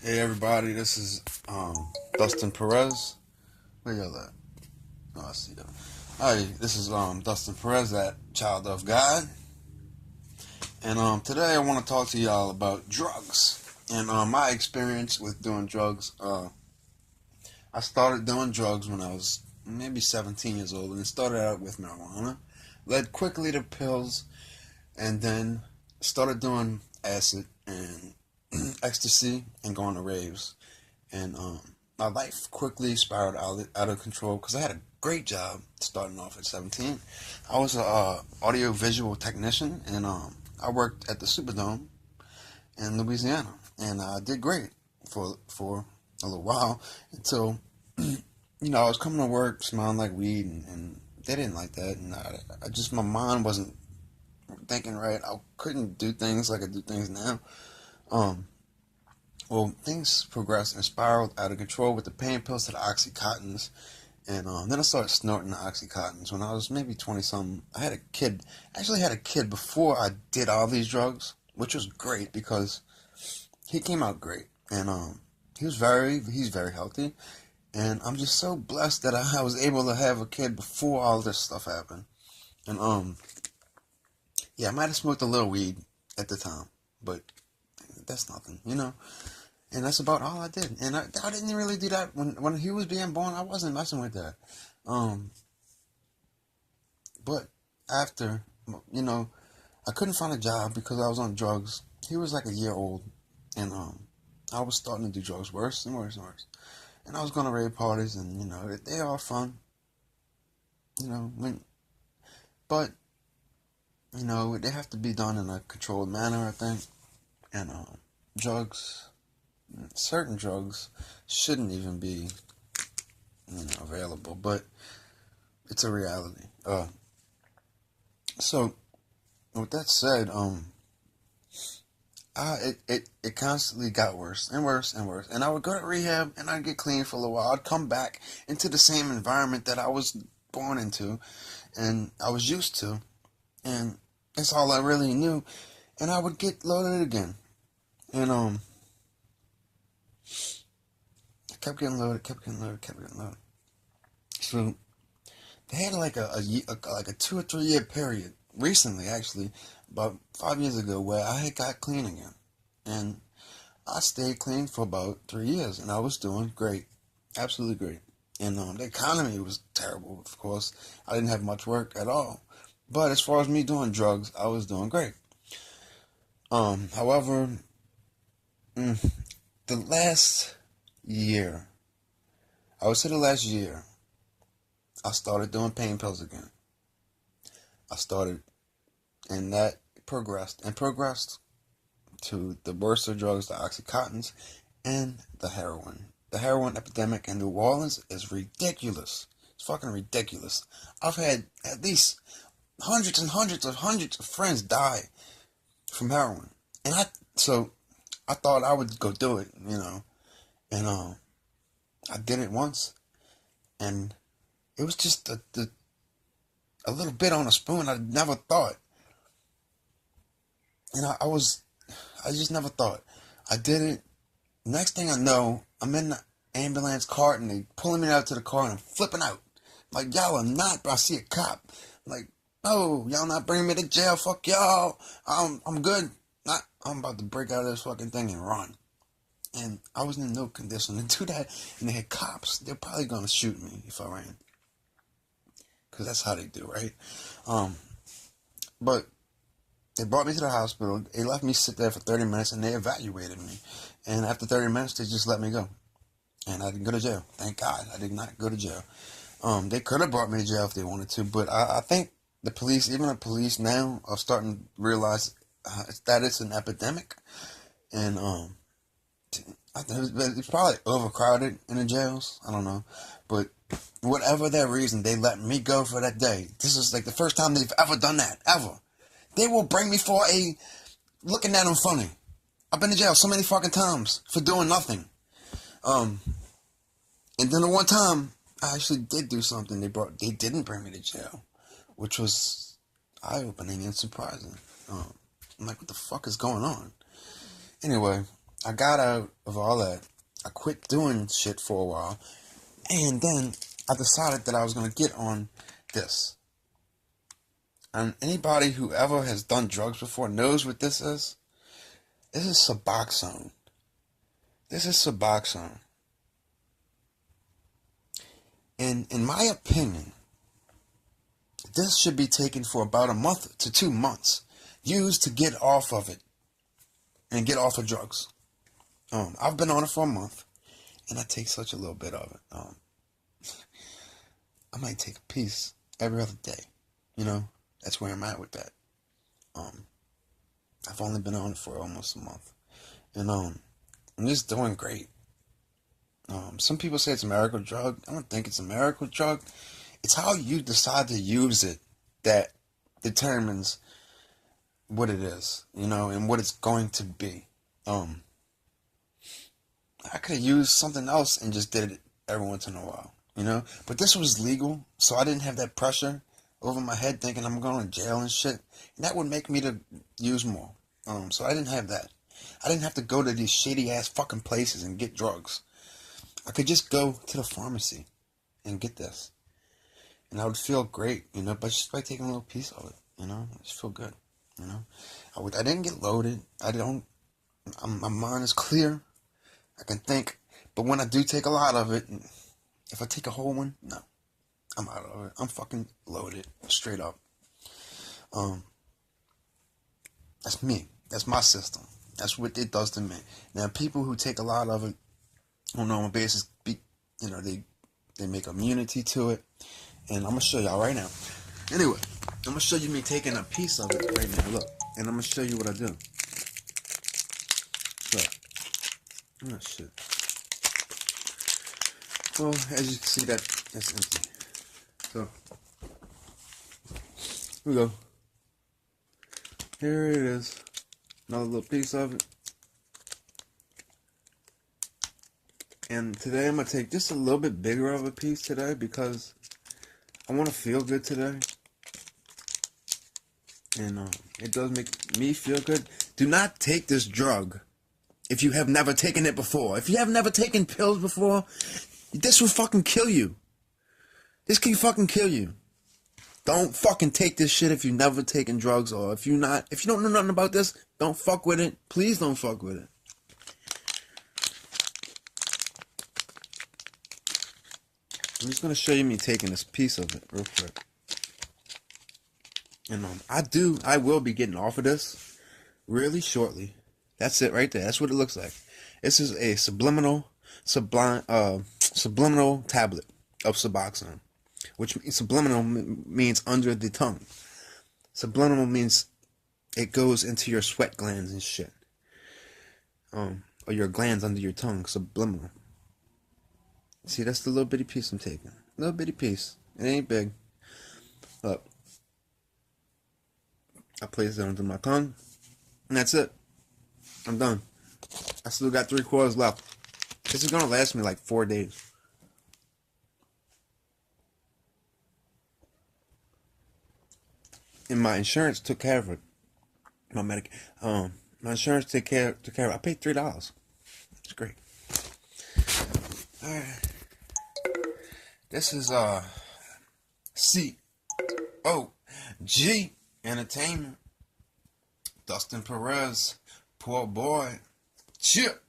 Hey everybody, this is Dustin Perez. Where y'all at? Oh, I see you. Hi, this is Dustin Perez, that child of God, and today I want to talk to y'all about drugs and my experience with doing drugs. I started doing drugs when I was maybe 17 years old, and it started out with marijuana, led quickly to pills, and then started doing acid and ecstasy and going to raves. And my life quickly spiraled out of control because I had a great job starting off at 17. I was a audio visual technician, and I worked at the Superdome in Louisiana, and I did great for a little while until I was coming to work smelling like weed, and they didn't like that, and I just my mind wasn't thinking right. I couldn't do things like I do things now. Um, Well, things progressed and spiraled out of control with the pain pills to the Oxycontins. And then I started snorting the Oxycontins when I was maybe 20 something. I had a kid. I actually had a kid before I did all these drugs, which was great because he came out great. And he's very healthy. And I'm just so blessed that I was able to have a kid before all this stuff happened. And yeah, I might have smoked a little weed at the time, but that's nothing. And that's about all I did. And I didn't really do that when he was being born. I wasn't messing with that. But after, I couldn't find a job because I was on drugs. He was like a year old, and I was starting to do drugs worse and worse and worse. And I was going to rave parties, and they are fun. You know, when, but they have to be done in a controlled manner, I think. And drugs. Certain drugs shouldn't even be, available, but it's a reality. So with that said, it constantly got worse and worse and worse, and I would go to rehab and I'd get clean for a little while. I'd come back into the same environment that I was born into, and I was used to, and that's all I really knew, and I would get loaded again, and kept getting loaded, kept getting loaded, kept getting loaded. So they had like like a 2 or 3 year period recently, actually, about 5 years ago, where I had got clean again, and I stayed clean for about 3 years, and I was doing great, absolutely great. And the economy was terrible, of course. I didn't have much work at all, but as far as me doing drugs, I was doing great. However, the last year, I would say the last year, I started doing pain pills again. I started, and that progressed and progressed to the worst of drugs, the Oxycontins, and the heroin. The heroin epidemic in New Orleans is ridiculous. It's fucking ridiculous. I've had at least hundreds and hundreds of friends die from heroin, and so I thought I would go do it, and I did it once, and it was just a little bit on a spoon. I never thought, and I just never thought. I did it. Next thing I know, I'm in the ambulance cart, and they pulling me out to the car, and I'm flipping out. Like, y'all are not, but I see a cop. I'm like, no, y'all not bringing me to jail. Fuck y'all. I'm good. I'm about to break out of this fucking thing and run. And I was in no condition to do that. And they had cops. They're probably going to shoot me if I ran. Because that's how they do, right? But they brought me to the hospital. They left me sit there for 30 minutes, and they evaluated me. And after 30 minutes, they just let me go. And I didn't go to jail. Thank God I did not go to jail. They could have brought me to jail if they wanted to, but I think even the police now are starting to realize that it's an epidemic. And I think it's probably overcrowded in the jails. I don't know. But whatever their reason, they let me go for that day. This is like the first time they've ever done that, ever. They will bring me for looking at them funny. I've been to jail so many fucking times for doing nothing. And then the one time I actually did do something, they didn't bring me to jail, which was eye-opening and surprising. I'm like, what the fuck is going on? Anyway, I got out of all that. I quit doing shit for a while. And then I decided that I was going to get on this. And anybody who ever has done drugs before knows what this is. This is Suboxone. This is Suboxone. And in my opinion, this should be taken for about a month to 2 months. Used to get off of it. And get off of drugs. I've been on it for a month. And I take such a little bit of it. I might take a piece every other day. You know, that's where I'm at with that. I've only been on it for almost a month. And I'm just doing great. Some people say it's a miracle drug. I don't think it's a miracle drug. It's how you decide to use it that determines what it is, you know, and what it's going to be. I could have used something else and just did it every once in a while, you know. But this was legal, so I didn't have that pressure over my head thinking I'm going to jail and shit. And that would make me to use more. So I didn't have that. I didn't have to go to these shady ass fucking places and get drugs. I could just go to the pharmacy and get this. And I would feel great, you know, but just by taking a little piece of it, you know, I just feel good, you know. I didn't get loaded. My mind is clear. I can think. But when I do take a lot of it, if I take a whole one, no. I'm out of it. I'm fucking loaded. Straight up. That's me. That's my system. That's what it does to me. Now, people who take a lot of it on a normal basis, you know, they make immunity to it. And I'm going to show y'all right now. Anyway, I'm going to show you me taking a piece of it right now. Look. And I'm going to show you what I do. Look. Oh, shit. Well, as you can see, that's empty. So, here we go. Here it is. Another little piece of it. And today I'm going to take just a little bit bigger of a piece today because I want to feel good today. And it does make me feel good. Do not take this drug if you have never taken it before. If you have never taken pills before, this will fucking kill you. This can fucking kill you. Don't fucking take this shit if you've never taken drugs, or if you don't know nothing about this, don't fuck with it. Please don't fuck with it. I'm just gonna show you me taking this piece of it real quick. And I will be getting off of this really shortly. That's it right there. That's what it looks like. This is a subliminal tablet of Suboxone, which subliminal means under the tongue. Subliminal means it goes into your sweat glands and shit, or your glands under your tongue. Subliminal. See, that's the little bitty piece I'm taking. Little bitty piece. It ain't big. Look. I place it under my tongue, and that's it. I'm done. I still got 3/4 left. This is gonna last me like 4 days. And my insurance took care of it. My insurance took care of it. I paid $3. It's great. Alright. This is COG Entertainment. Dustin Perez, Poorboy. Chip.